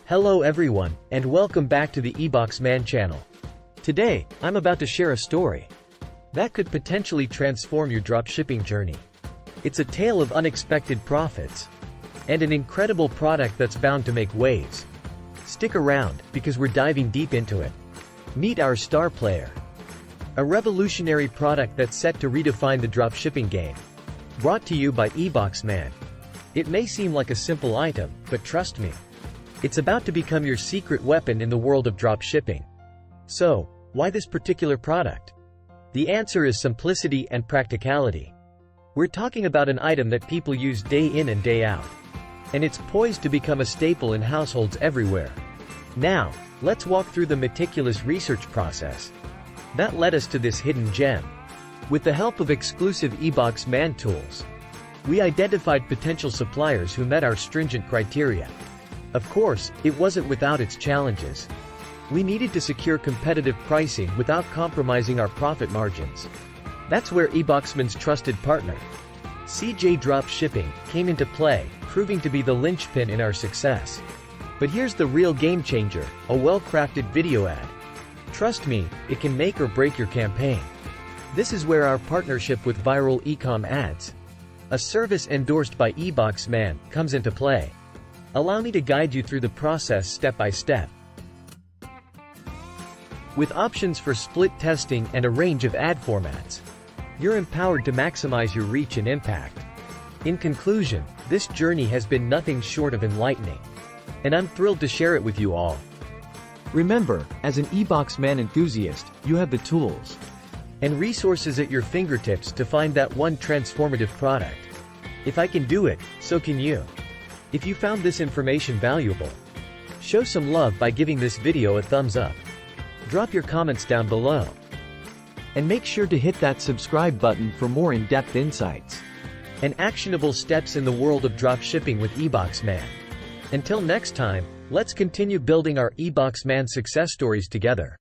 Hello everyone, and welcome back to the EboxMan channel. Today, I'm about to share a story that could potentially transform your dropshipping journey. It's a tale of unexpected profits and an incredible product that's bound to make waves. Stick around, because we're diving deep into it. Meet our star player. A revolutionary product that's set to redefine the dropshipping game. Brought to you by EboxMan. It may seem like a simple item, but trust me, it's about to become your secret weapon in the world of dropshipping. So, why this particular product? The answer is simplicity and practicality. We're talking about an item that people use day in and day out. And it's poised to become a staple in households everywhere. Now, let's walk through the meticulous research process that led us to this hidden gem. With the help of exclusive EboxMan tools, we identified potential suppliers who met our stringent criteria. Of course, it wasn't without its challenges. We needed to secure competitive pricing without compromising our profit margins. That's where EboxMan's trusted partner, CJ Dropshipping, came into play, proving to be the linchpin in our success. But here's the real game changer, a well-crafted video ad. Trust me, it can make or break your campaign. This is where our partnership with Viral Ecom Ads, a service endorsed by EboxMan, comes into play. Allow me to guide you through the process step by step. With options for split testing and a range of ad formats, you're empowered to maximize your reach and impact. In conclusion, this journey has been nothing short of enlightening, and I'm thrilled to share it with you all. Remember, as an EboxMan enthusiast, you have the tools and resources at your fingertips to find that one transformative product. If I can do it, so can you. If you found this information valuable, show some love by giving this video a thumbs up. Drop your comments down below. And make sure to hit that subscribe button for more in-depth insights and actionable steps in the world of dropshipping with EboxMan. Until next time, let's continue building our EboxMan success stories together.